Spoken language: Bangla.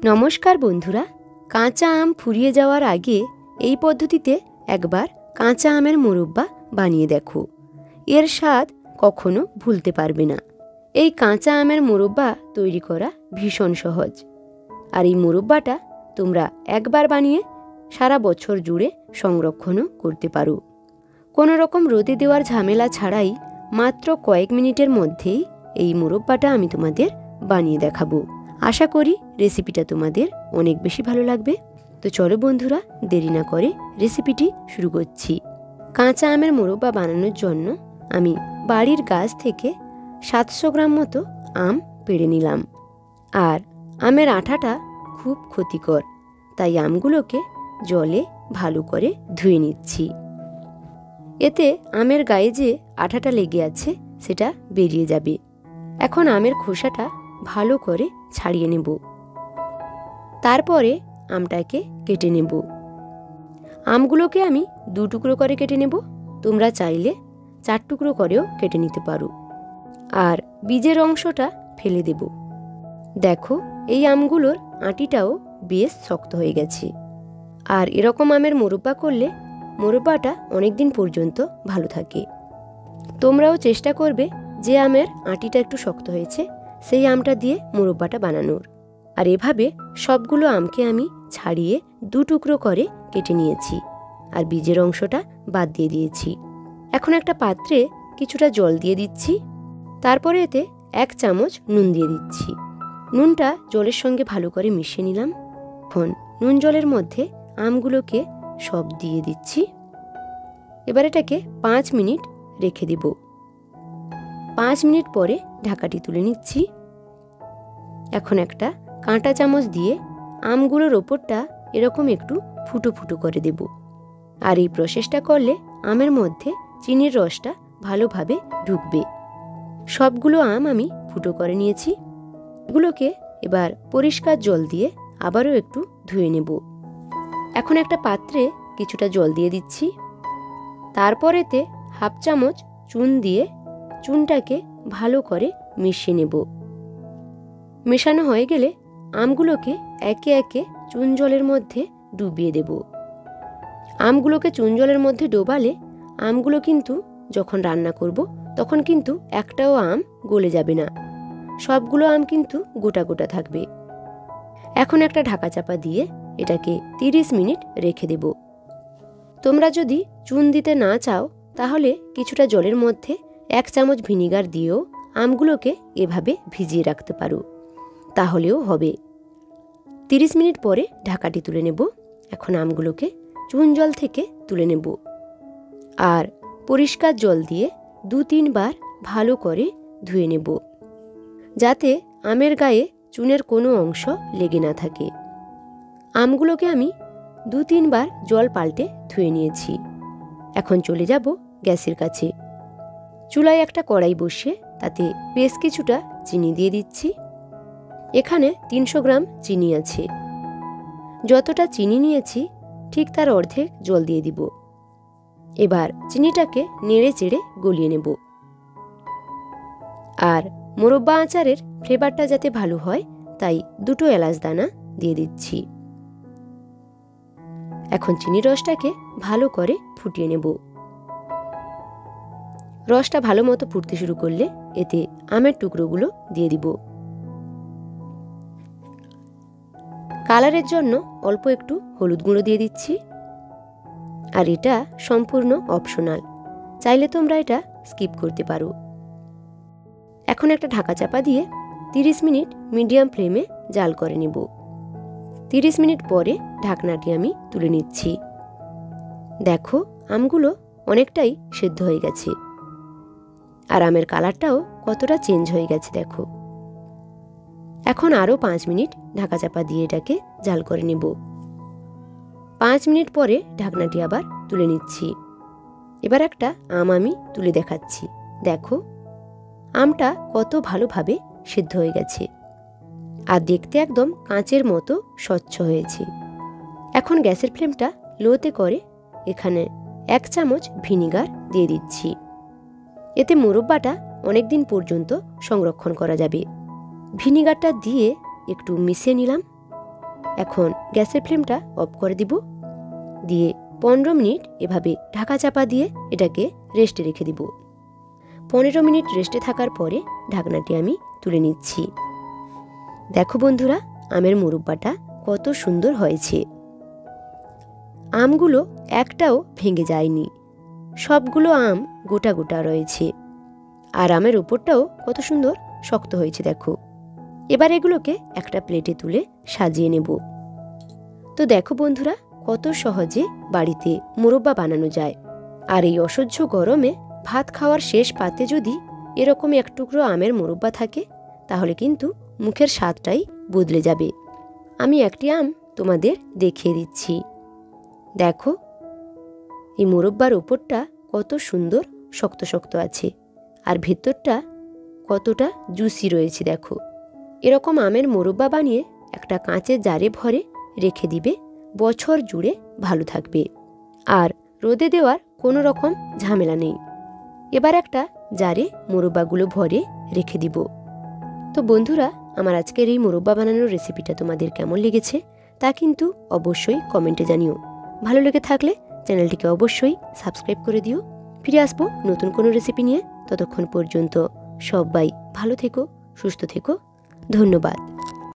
নমস্কার বন্ধুরা, কাঁচা আম ফুরিয়ে যাওয়ার আগে এই পদ্ধতিতে একবার কাঁচা আমের মোরব্বা বানিয়ে দেখো। এর স্বাদ কখনো ভুলতে পারবে না। এই কাঁচা আমের মোরব্বা তৈরি করা ভীষণ সহজ। আর এই মোরব্বাটা তোমরা একবার বানিয়ে সারা বছর জুড়ে সংরক্ষণও করতে পারো। কোনো রকম রোদে দেওয়ার ঝামেলা ছাড়াই মাত্র কয়েক মিনিটের মধ্যেই এই মোরব্বাটা আমি তোমাদের বানিয়ে দেখাবো। আশা করি রেসিপিটা তোমাদের অনেক বেশি ভালো লাগবে। তো চলো বন্ধুরা, দেরি না করে রেসিপিটি শুরু করছি। কাঁচা আমের মোরব্বা বানানোর জন্য আমি বাড়ির গাছ থেকে 700 গ্রাম মতো আম পেড়ে নিলাম। আর আমের আঠাটা খুব ক্ষতিকর, তাই আমগুলোকে জলে ভালো করে ধুয়ে নিচ্ছি। এতে আমের গায়ে যে আঠাটা লেগে আছে সেটা বেরিয়ে যাবে। এখন আমের খোসাটা ভালো করে ছাড়িয়ে নেব। তারপরে আমটাকে কেটে নেব। আমগুলোকে আমি 2 টুকরো করে কেটে নেব। তোমরা চাইলে 4 টুকরো করেও কেটে নিতে পারো। আর বীজের অংশটা ফেলে দেব। দেখো, এই আমগুলোর আঁটিটাও বেশ শক্ত হয়ে গেছে। আর এরকম আমের মোরব্বা করলে মোরব্বাটা অনেক দিন পর্যন্ত ভালো থাকে। তোমরাও চেষ্টা করবে যে আমের আঁটিটা একটু শক্ত হয়েছে সেই আমটা দিয়ে মোরব্বাটা বানানোর। আর এভাবে সবগুলো আমকে আমি ছাড়িয়ে 2 টুকরো করে কেটে নিয়েছি। আর বীজের অংশটা বাদ দিয়ে দিয়েছি। এখন একটা পাত্রে কিছুটা জল দিয়ে দিচ্ছি। তারপরে এতে 1 চামচ নুন দিয়ে দিচ্ছি। নুনটা জলের সঙ্গে ভালো করে মিশিয়ে নিলাম। এখন নুন জলের মধ্যে আমগুলোকে সব দিয়ে দিচ্ছি। এবার এটাকে 5 মিনিট রেখে দেব। 5 মিনিট পরে ঢাকাটি তুলে নিচ্ছি। এখন একটা কাঁটা চামচ দিয়ে আমগুলোর ওপরটা এরকম একটু ফুটো ফুটো করে দেব। আর এই প্রসেসটা করলে আমের মধ্যে চিনির রসটা ভালোভাবে ঢুকবে। সবগুলো আম আমি ফুটো করে নিয়েছি। এগুলোকে এবার পরিষ্কার জল দিয়ে আবারও একটু ধুয়ে নেব। এখন একটা পাত্রে কিছুটা জল দিয়ে দিচ্ছি। তারপর এতে 1/2 চামচ চুন দিয়ে চুনটাকে ভালো করে মিশিয়ে নেব। মেশানো হয়ে গেলে আমগুলোকে একে একে চুন জলের মধ্যে ডুবিয়ে দেব। আমগুলোকে চুন জলের মধ্যে ডোবালে আমগুলো কিন্তু যখন রান্না করব তখন কিন্তু একটাও আম গলে যাবে না। সবগুলো আম কিন্তু গোটা গোটা থাকবে। এখন একটা ঢাকা চাপা দিয়ে এটাকে 30 মিনিট রেখে দেব। তোমরা যদি চুন দিতে না চাও তাহলে কিছুটা জলের মধ্যে 1 চামচ ভিনিগার দিয়েও আমগুলোকে এভাবে ভিজিয়ে রাখতে পারো, তাহলেও হবে। 30 মিনিট পরে ঢাকাটি তুলে নেব। এখন আমগুলোকে চুন জল থেকে তুলে নেব। আর পরিষ্কার জল দিয়ে 2-3 বার ভালো করে ধুয়ে নেব, যাতে আমের গায়ে চুনের কোনো অংশ লেগে না থাকে। আমগুলোকে আমি 2-3 বার জল পাল্টে ধুয়ে নিয়েছি। এখন চলে যাব গ্যাসের কাছে। চুলায় একটা কড়াই বসিয়ে তাতে বেশ কিছুটা চিনি দিয়ে দিচ্ছি। এখানে 300 গ্রাম চিনি আছে। যতটা চিনি নিয়েছি ঠিক তার অর্ধেক জল দিয়ে দিব। এবার চিনিটাকে নেড়ে চেড়ে গলিয়ে নেব। আর মোরব্বা আচারের ফ্লেভারটা যাতে ভালো হয় তাই 2টো এলাচ দানা দিয়ে দিচ্ছি। এখন চিনির রসটাকে ভালো করে ফুটিয়ে নেব। রসটা ভালো মতো ফুটতে শুরু করলে এতে আমের টুকরোগুলো দিয়ে দিব। কালারের জন্য অল্প একটু হলুদ গুঁড়ো দিয়ে দিচ্ছি। আর এটা সম্পূর্ণ অপশনাল, চাইলে তোমরা এটা স্কিপ করতে পারো। এখন একটা ঢাকা চাপা দিয়ে 30 মিনিট মিডিয়াম ফ্লেমে জাল করে নেব। 30 মিনিট পরে ঢাকনাটি আমি তুলে নিচ্ছি। দেখো, আমগুলো অনেকটাই সেদ্ধ হয়ে গেছে। আর আমের কালারটাও কতটা চেঞ্জ হয়ে গেছে দেখো। এখন আরও 5 মিনিট ঢাকা চাপা দিয়ে এটাকে জাল করে নেব। 5 মিনিট পরে ঢাকনাটি আবার তুলে নিচ্ছি। এবার একটা আম আমি তুলে দেখাচ্ছি। দেখো, আমটা কত ভালোভাবে সেদ্ধ হয়ে গেছে। আর দেখতে একদম কাঁচের মতো স্বচ্ছ হয়েছে। এখন গ্যাসের ফ্লেমটা লোতে করে এখানে 1 চামচ ভিনিগার দিয়ে দিচ্ছি। এতে মোরব্বাটা অনেক দিন পর্যন্ত সংরক্ষণ করা যাবে। ভিনিগারটা দিয়ে একটু মিশিয়ে নিলাম। এখন গ্যাসের ফ্লেমটা অফ করে দিব। দিয়ে 15 মিনিট এভাবে ঢাকা চাপা দিয়ে এটাকে রেস্টে রেখে দিব। 15 মিনিট রেস্টে থাকার পরে ঢাকনাটি আমি তুলে নিচ্ছি। দেখো বন্ধুরা, আমের মুরব্বাটা কত সুন্দর হয়েছে। আমগুলো একটাও ভেঙে যায়নি, সবগুলো আম গোটা গোটা রয়েছে। আর আমের উপরটাও কত সুন্দর শক্ত হয়েছে দেখো। এবার এগুলোকে একটা প্লেটে তুলে সাজিয়ে নেব। তো দেখো বন্ধুরা, কত সহজে বাড়িতে মুরব্বা বানানো যায়। আর এই অসহ্য গরমে ভাত খাওয়ার শেষ পাতে যদি এরকম এক টুকরো আমের মুরব্বা থাকে, তাহলে কিন্তু মুখের স্বাদটাই বদলে যাবে। আমি একটি আম তোমাদের দেখিয়ে দিচ্ছি। দেখো, এই মুরব্বার উপরটা কত সুন্দর শক্ত শক্ত আছে, আর ভেতরটা কতটা জুসি রয়েছে দেখো। এরকম আমের মুরব্বা বানিয়ে একটা কাঁচের জারে ভরে রেখে দিবে, বছর জুড়ে ভালো থাকবে। আর রোদে দেওয়ার কোনো রকম ঝামেলা নেই। এবার একটা জারে মুরব্বাগুলো ভরে রেখে দিব। তো বন্ধুরা, আমার আজকের এই মুরব্বা বানানোর রেসিপিটা তোমাদের কেমন লেগেছে তা কিন্তু অবশ্যই কমেন্টে জানিও। ভালো লেগে থাকলে চ্যানেলটিকে অবশ্যই সাবস্ক্রাইব করে দিও। ফিরে আসবো নতুন কোনো রেসিপি নিয়ে। ততক্ষণ পর্যন্ত সবাই ভালো থেকো, সুস্থ থেকো। ধন্যবাদ।